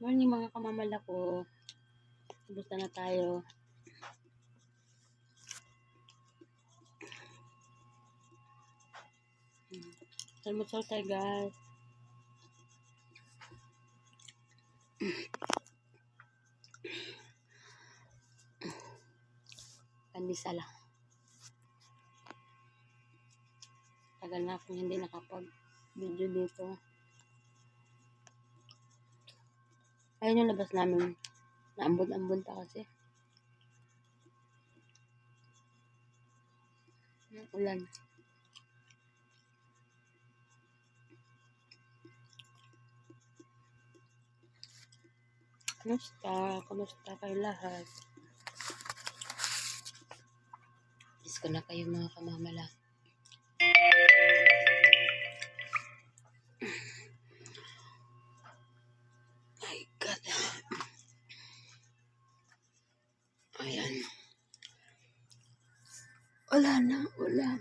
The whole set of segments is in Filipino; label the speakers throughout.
Speaker 1: Morning mga kamamala ko. Kumusta na tayo? Salmot tayo guys. Pandisala. Tagal na akong hindi nakapag-video dito. Ayun yung labas namin. Naambon-ambon pa kasi. Ulan. Kamusta kayo lahat? Miss ko na kayo mga kamamala. My God. Ayan. Wala na, ulan.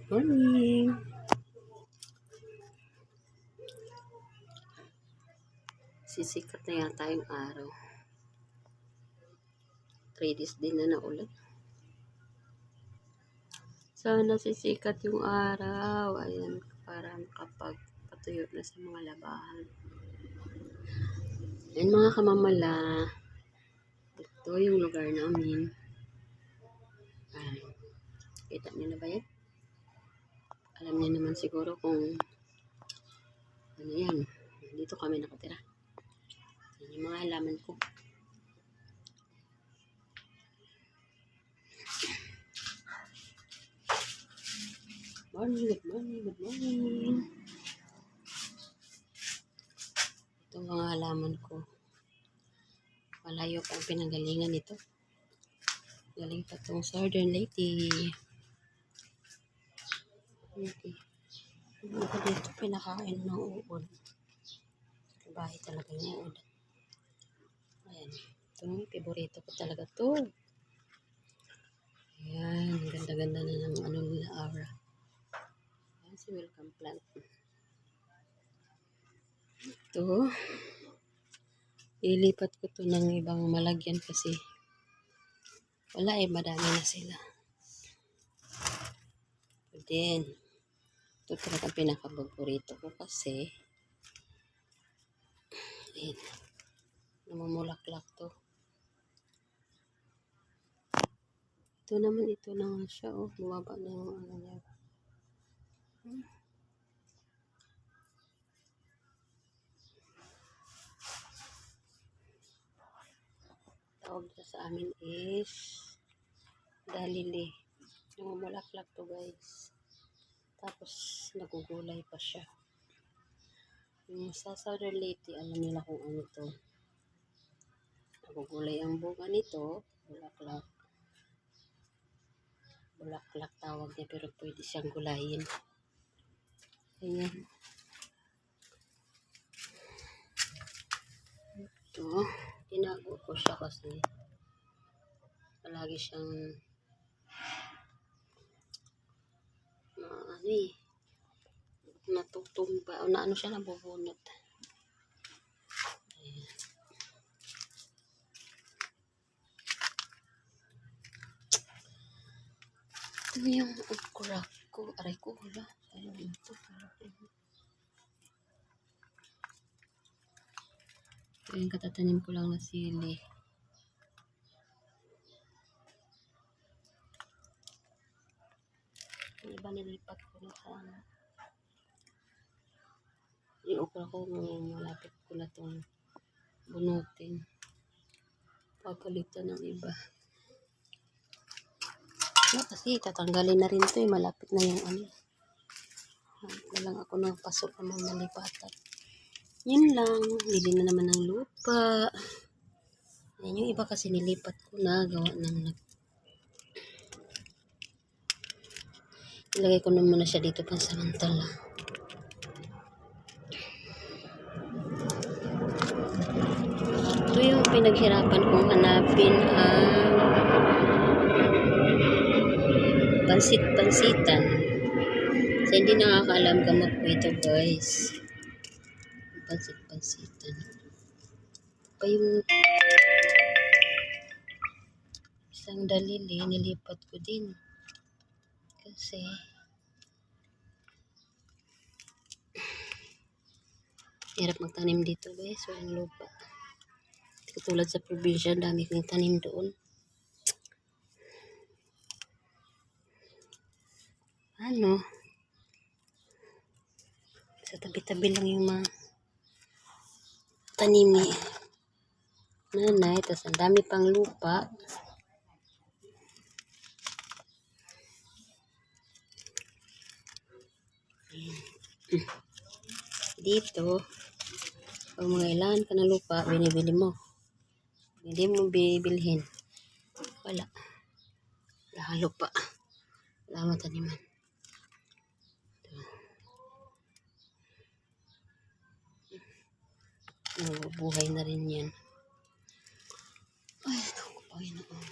Speaker 1: Morning. Sisikat na yata yung araw. 3 days din na naulan. Sana sisikat yung araw. Ayan, para makapagpatuyo na sa mga labahan. Ayan mga kamamala. Ito yung lugar namin. Ayan. Kita niyo na ba yan? Alam niyo naman siguro kung ano yan. Dito kami nakatira. Yan yung mga halaman ko. Good morning. Ito mga halaman ko. Malayo pa ang pinanggalingan nito. Galing pa itong Southern Leyte. Okay. Dito pinakain ng uod. Bahay talaga yung uod. Ayan. Ito yung favorito ko talaga to. Ayan. Ganda-ganda na ng ano nila aura. Ayan si welcome plant. Ito. Ilipat ko to ng ibang malagyan kasi wala madami na sila. But then, ito talaga pinaka-favorito ko kasi ayan, namumulaklak to. Ito naman, ito na nga siya. Oh, bumaba na yung ano niya. Tawag niya sa amin is dalili. Namumulaklak to guys. Tapos nagugulay pa siya. Yung sa Southern Leyte, alam nila kung ano to. Nagugulay ang bunga nito. Bulaklak. Bulaklak tawag niya pero pwede siyang gulayin. Ayan. Ito. Tinago ko siya kasi palagi siyang natutumba o na ano siya, nabubunot. Ayan. Ito yung okra ko. Aray ko, wala. Ayan ito. Ito yung katatanim ko lang na sili. Yung iba nilipat ko na sana. Yung okra ko, malapit ko na itong bunutin. Pagkalitan ng iba. No, kasi tatanggalin na rin ito eh. Malapit na yung ano. Walang ako ng pasok na malipatan. Yun lang. Bili na naman ng lupa. Yan yung iba kasi nilipat ko na. Gawa ng ilagay ko na muna siya dito pansamantala. Ito yung pinaghirapan kong hanapin ang pansit-pansitan. Sa hindi nakakaalam, gamot po ito guys. Pansit-pansitan. Pa yung isang dalili, nilipat ko din. Kasi hirap magtanim dito guys, walang lupa. Katulad sa probinsya, dami kong tanim doon. Ano? Sa tabi-tabi lang yung mga tanim ni nanay. Tapos ang dami pang lupa. Dito, pag mga ilan ka ng lupa, binibili mo. Hindi mo bibilhin. Wala. Wala lupa. Wala mataniman. Buhay na rin yan. Ay, naku, Panginoon.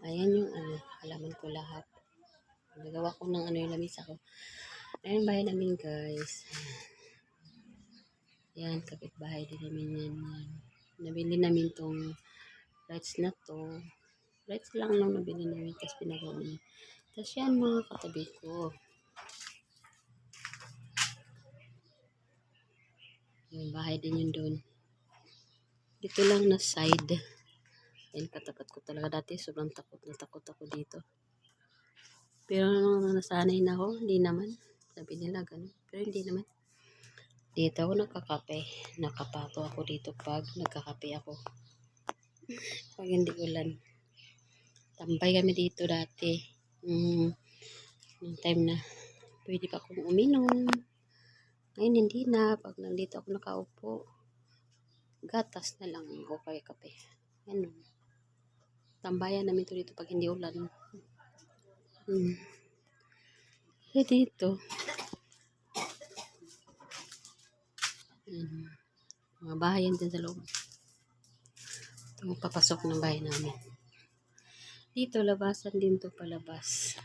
Speaker 1: Ayan yung halaman ko lahat. Nagawa ko ng yung lamisa ko. Ayan bahay namin guys. Yan, kapitbahay din namin yan. Nabili namin tong rights na to. Rights lang lang nabili namin kasi pinagawa namin. Tapos yan mga katabi ko. Yung bahay din yun doon. Dito lang na side. Ayun, katapat ko talaga dati. Sobrang takot na takot ako dito. Pero nasanay na ako. Hindi naman. Sabi nila ganun. Pero hindi naman. Dito ako nakakape. Nakapato ako dito pag nagkakape ako. Pag hindi ulan. Tambay kami dito dati. Yung time na pwede pa akong uminom. Ngayon hindi na. Pag nandito ako nakaupo, gatas na lang o kaya kape. Ano. Tambayan namin ito dito pag hindi ulan. So dito. Mga bahay yan din sa loob. Ito papasok ng bahay namin. Dito labasan din to palabas.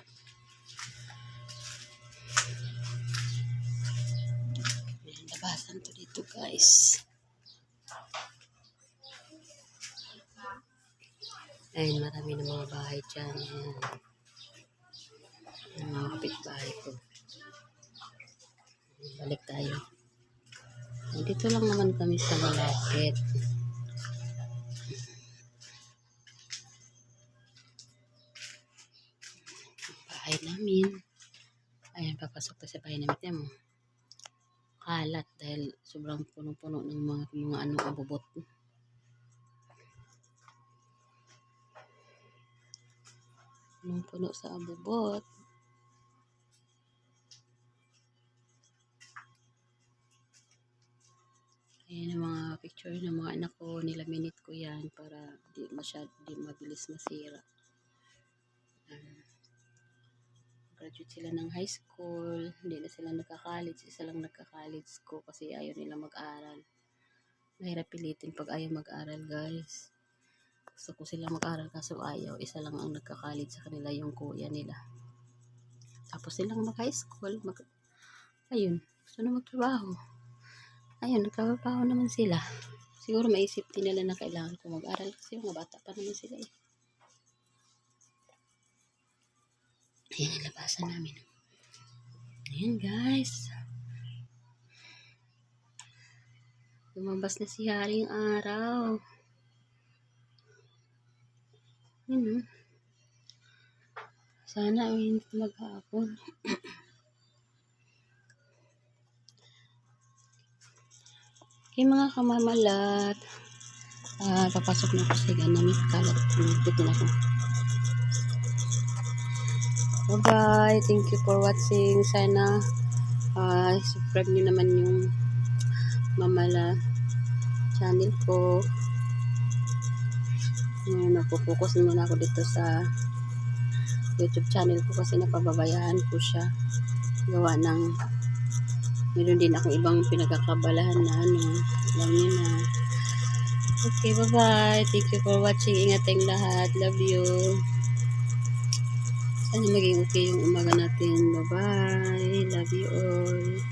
Speaker 1: Labasan to dito guys. Ayun, marami na mga bahay dyan. Ayan. Yung mga kapitbahay ko. Balik tayo. Dito lang naman kami sa malapit. Bahay namin. Ayan, papasok tayo sa bahay namin. Tiyan mo. Kalat dahil sobrang puno-puno ng mga abubot. Puno sa abubot. Ayan ang mga picture ng mga anak ko. Nilaminate ko yan para di mabilis masira. Graduate sila ng high school. Hindi na sila nagka-college. Isa lang nagka-college ko kasi ayaw nila mag-aral. Mahirap pilitin pag ayaw mag-aral guys. Gusto ko sila mag-aral kaso ayaw. Isa lang ang nagka-college sa kanila, yung kuya nila. Tapos silang mag-high school. Ayun. Gusto na magtrabaho. Ayun, nagtrabaho naman sila. Siguro maisip din nila na kailangan ko mag-aral kasi mga bata pa naman sila eh. Ayan ang labasan namin. Ayan guys. Lumabas na si Haring Araw. Ayan. Sana ay maghapon. Okay mga kamamalat. Papasok na ako sa ganamit kalat. Putin ako. Bye-bye. Thank you for watching. Sana subscribe nyo naman yung Mamala channel ko. Nagpo-focus naman ako dito sa YouTube channel ko kasi napababayaan ko siya. Gawa ng meron din ako ibang pinagkakabalahan na alam niyo na Okay, bye-bye. Thank you for watching. Ingat tayong lahat. Love you. Sana maging okay yung umaga natin. Bye-bye. Love you all.